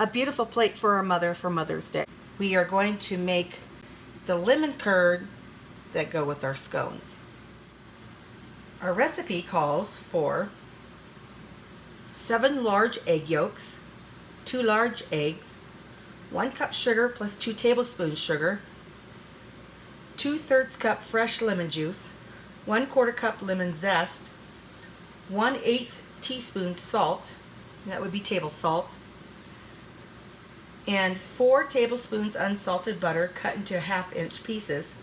A beautiful plate for our mother for Mother's Day. We are going to make the lemon curd that go with our scones. Our recipe calls for 7 large egg yolks, 2 large eggs, 1 cup sugar plus 2 tablespoons sugar, 2/3 cup fresh lemon juice, 1/4 cup lemon zest, 1/8 teaspoon salt, that would be table salt, and 4 tablespoons unsalted butter cut into 1/2 inch pieces,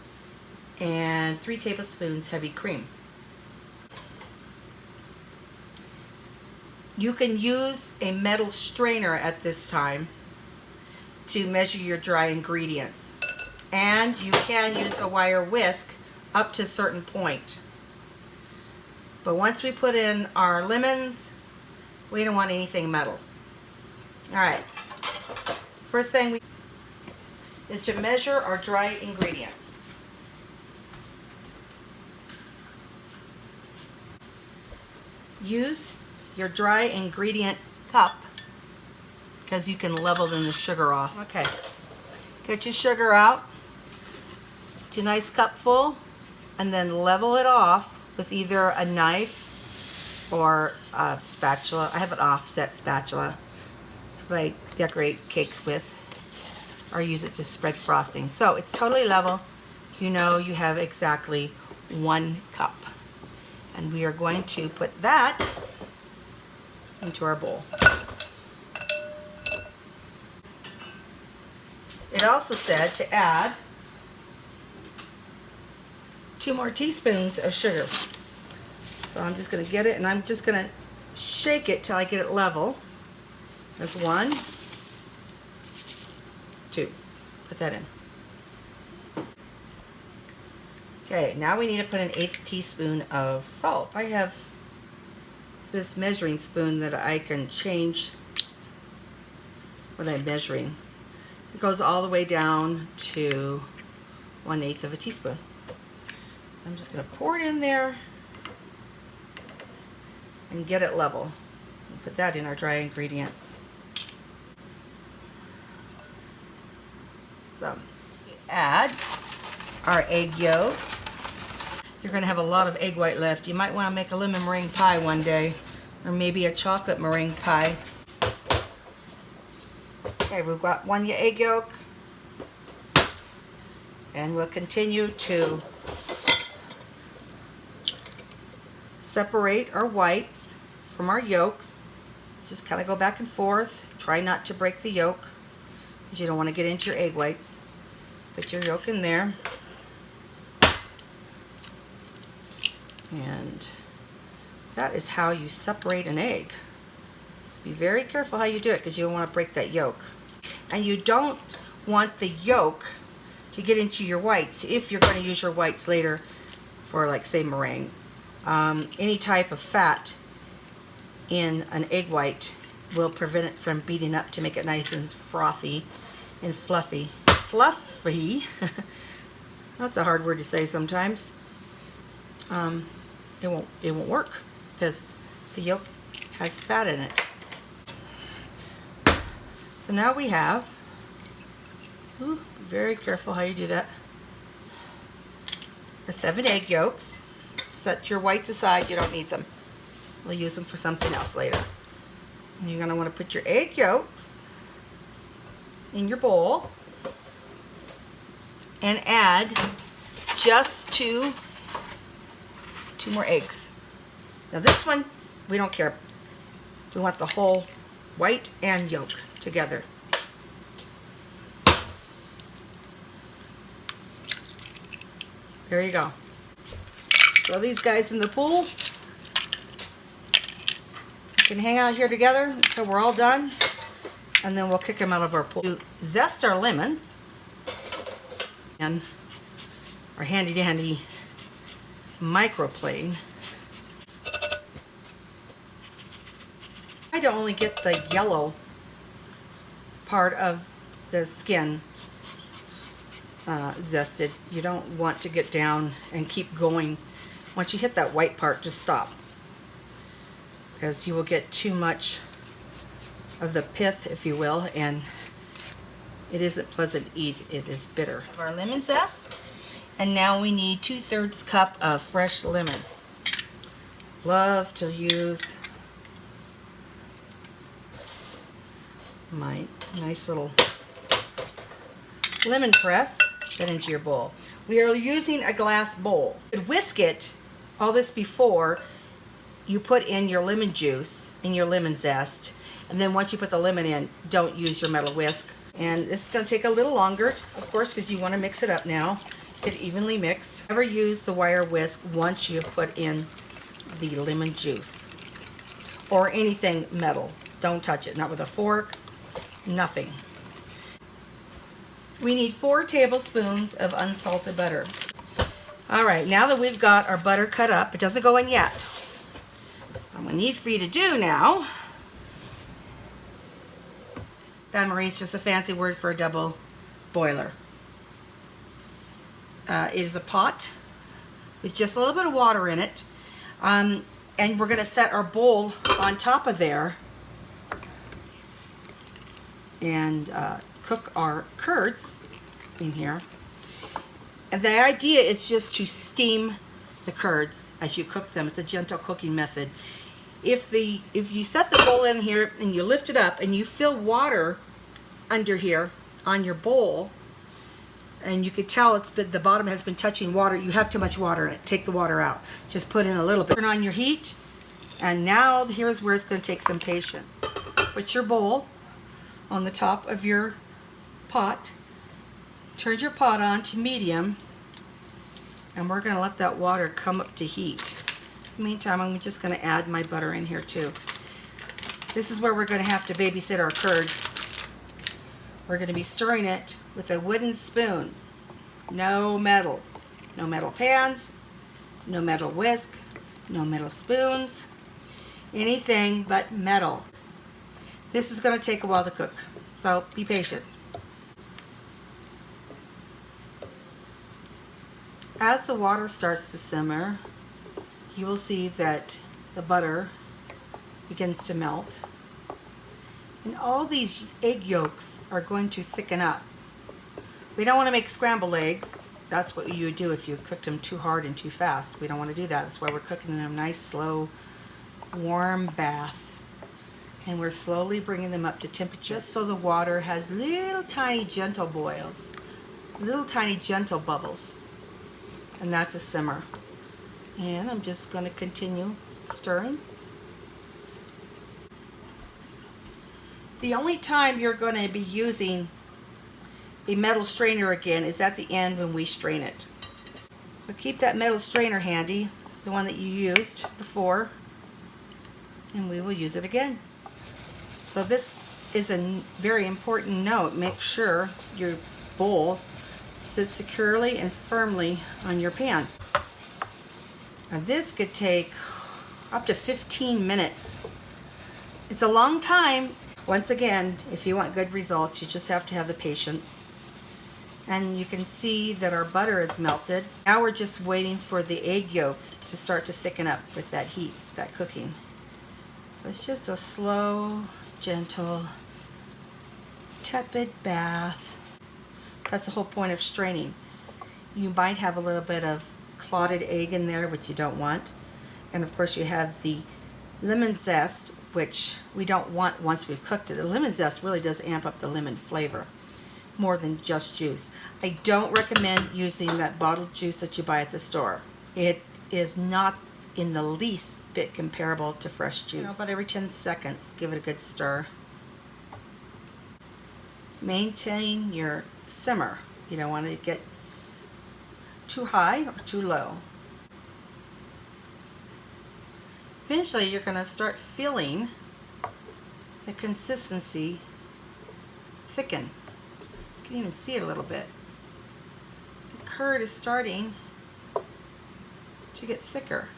and 3 tablespoons heavy cream. You can use a metal strainer at this time to measure your dry ingredients, and you can use a wire whisk up to a certain point. But once we put in our lemons, we don't want anything metal. Alright, first thing is to measure our dry ingredients. Use your dry ingredient cup because you can level the sugar off. Okay, get your sugar out, get your nice cup full, and then level it off with either a knife or a spatula. I have an offset spatula. That's what I decorate cakes with, or use it to spread frosting. So it's totally level. You know you have exactly 1 cup. And we are going to put that into our bowl. It also said to add 2 more teaspoons of sugar. So I'm just going to get it, and I'm just going to shake it till I get it level. There's 1, 2. Put that in. Okay, now we need to put an 1/8 teaspoon of salt. I have this measuring spoon that I can change what I'm measuring. It goes all the way down to 1/8 of a teaspoon. I'm just going to pour it in there and get it level. And put that in our dry ingredients. So, add our egg yolks. You're going to have a lot of egg white left. You might want to make a lemon meringue pie one day, or maybe a chocolate meringue pie. Okay, we've got 1 egg yolk, and we'll continue to separate our whites from our yolks. Just kind of go back and forth. Try not to break the yolk, because you don't want to get into your egg whites. Put your yolk in there. And that is how you separate an egg. Just be very careful how you do it, because you don't want to break that yolk. And you don't want the yolk to get into your whites if you're going to use your whites later for, like, say, meringue. Any type of fat in an egg white will prevent it from beating up to make it nice and frothy and fluffy. Fluffy? That's a hard word to say sometimes. It won't work because the yolk has fat in it. So now we have, be very careful how you do that, our 7 egg yolks. Set your whites aside, you don't need them. We'll use them for something else later. And you're going to want to put your egg yolks in your bowl and add just 2 more eggs. Now this one, we don't care. We want the whole white and yolk together. There you go. Throw these guys in the pool. You can hang out here together until we're all done, and then we'll kick them out of our pool. Zest our lemons and our handy dandy microplane. I don't only get the yellow part of the skin zested. You don't want to get down and keep going. Once you hit that white part, just stop, because you will get too much of the pith, if you will, and it isn't pleasant to eat. It is bitter. Our lemon zest, and now we need 2/3 cup of fresh lemon. Love to use my nice little lemon press. Get into your bowl. We are using a glass bowl. You whisk it, all this before you put in your lemon juice and your lemon zest, and then once you put the lemon in, don't use your metal whisk. And this is going to take a little longer, of course, because you want to mix it up now. Get it evenly mixed. Never use the wire whisk once you put in the lemon juice or anything metal. Don't touch it, not with a fork, nothing. We need 4 tablespoons of unsalted butter. All right, now that we've got our butter cut up, it doesn't go in yet. What we need for you to do now, bain-marie is just a fancy word for a double boiler. It is a pot with just a little bit of water in it. And we're going to set our bowl on top of there and cook our curds in here. And the idea is just to steam the curds as you cook them. It's a gentle cooking method. If you set the bowl in here and you lift it up and you fill water under here on your bowl, and you could tell the bottom has been touching water, you have too much water in it. Take the water out. Just put in a little bit. Turn on your heat, and now here's where it's going to take some patience. Put your bowl on the top of your pot. Turn your pot on to medium, and we're going to let that water come up to heat. In the meantime, I'm just going to add my butter in here too. This is where we're going to have to babysit our curd. We're going to be stirring it with a wooden spoon. No metal. No metal pans, no metal whisk, no metal spoons, anything but metal. This is going to take a while to cook, so be patient. As the water starts to simmer, you will see that the butter begins to melt. And all these egg yolks are going to thicken up. We don't want to make scrambled eggs. That's what you would do if you cooked them too hard and too fast. We don't want to do that. That's why we're cooking in a nice, slow, warm bath. And we're slowly bringing them up to temperature just so the water has little tiny gentle boils, little tiny gentle bubbles. And that's a simmer. And I'm just going to continue stirring. The only time you're going to be using a metal strainer again is at the end when we strain it. So keep that metal strainer handy, the one that you used before, and we will use it again. So this is a very important note. Make sure your bowl sits securely and firmly on your pan. Now this could take up to 15 minutes. It's a long time. Once again, if you want good results, you just have to have the patience. And you can see that our butter is melted. Now we're just waiting for the egg yolks to start to thicken up with that heat, that cooking. So it's just a slow, gentle, tepid bath. That's the whole point of straining. You might have a little bit of clotted egg in there, which you don't want. And of course you have the lemon zest, which we don't want once we've cooked it. The lemon zest really does amp up the lemon flavor more than just juice. I don't recommend using that bottled juice that you buy at the store. It is not in the least bit comparable to fresh juice. About every 10 seconds, give it a good stir. Maintain your simmer. You don't want to get too high or too low. Eventually you're going to start feeling the consistency thicken. You can even see it a little bit. The curd is starting to get thicker.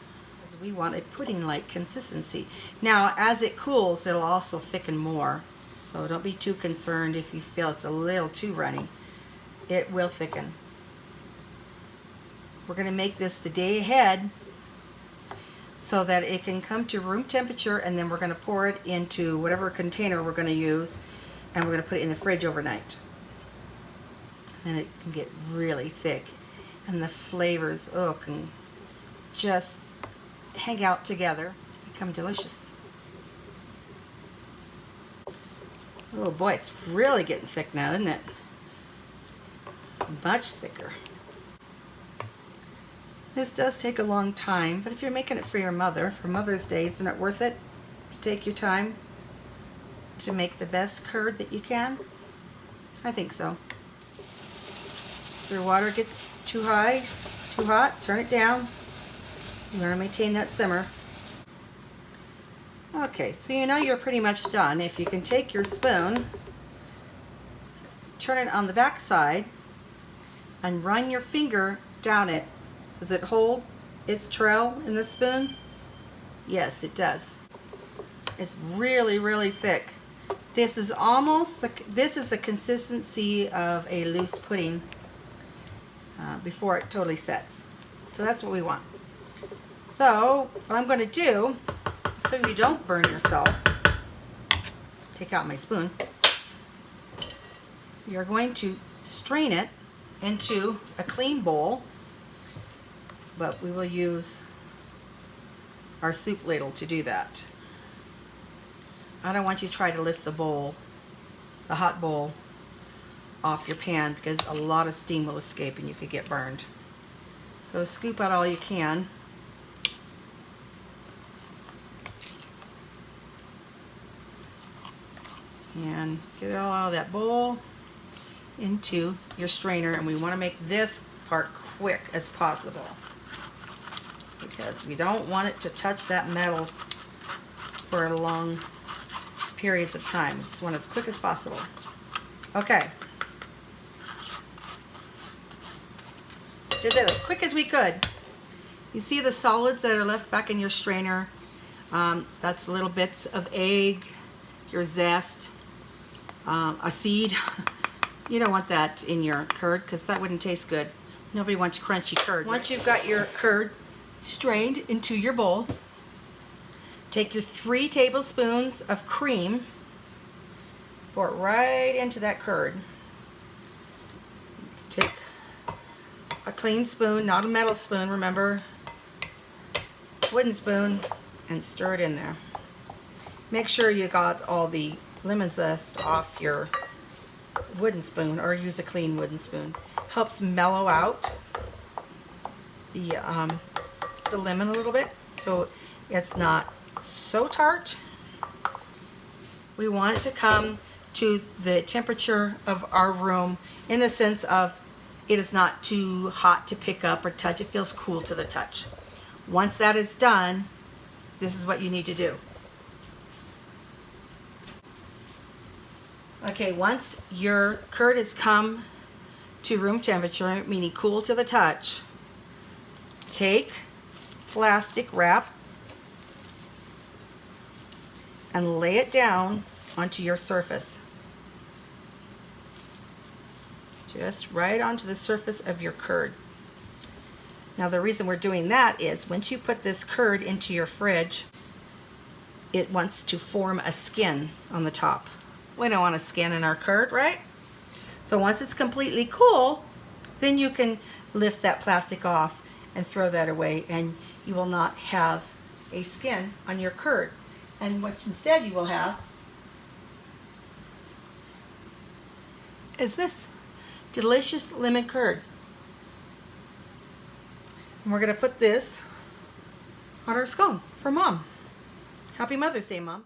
We want a pudding-like consistency. Now as it cools, it'll also thicken more. So don't be too concerned if you feel it's a little too runny. It will thicken. We're going to make this the day ahead. so that it can come to room temperature, and then we're going to pour it into whatever container we're going to use, and we're going to put it in the fridge overnight. And it can get really thick, and the flavors, oh, can just hang out together, become delicious. Oh boy, it's really getting thick now, isn't it? It's much thicker. This does take a long time, but if you're making it for your mother, for Mother's Day, isn't it worth it to take your time to make the best curd that you can? I think so. If your water gets too high, too hot, turn it down. You want to maintain that simmer. Okay, so you know you're pretty much done. If you can take your spoon, turn it on the back side, and run your finger down it. Does it hold its trail in the spoon? Yes, it does. It's really, really thick. This is this is the consistency of a loose pudding before it totally sets. So that's what we want. So what I'm going to do, so you don't burn yourself, take out my spoon. You're going to strain it into a clean bowl, but we will use our soup ladle to do that. I don't want you to try to lift the bowl, the hot bowl, off your pan, because a lot of steam will escape and you could get burned. So scoop out all you can. And get it all out of that bowl into your strainer, and we want to make this part quick as possible because we don't want it to touch that metal for long periods of time. We just want it as quick as possible. Okay. Did that as quick as we could. You see the solids that are left back in your strainer? That's little bits of egg, your zest, a seed. You don't want that in your curd because that wouldn't taste good. Nobody wants crunchy curd. Once you've got your curd strained into your bowl, take your 3 tablespoons of cream, pour it right into that curd. Take a clean spoon, not a metal spoon, remember, wooden spoon, and stir it in there. Make sure you got all the lemon zest off your wooden spoon, or use a clean wooden spoon. Helps mellow out the lemon a little bit, so it's not so tart. We want it to come to the temperature of our room, in the sense of it is not too hot to pick up or touch. It feels cool to the touch. Once that is done, this is what you need to do. Okay, once your curd has come to room temperature, meaning cool to the touch, take plastic wrap and lay it down onto your surface. Just right onto the surface of your curd. Now the reason we're doing that is once you put this curd into your fridge, it wants to form a skin on the top. We don't want a skin in our curd, right? So once it's completely cool, then you can lift that plastic off and throw that away, and you will not have a skin on your curd. And what instead you will have is this delicious lemon curd. And we're going to put this on our scone for Mom. Happy Mother's Day, Mom.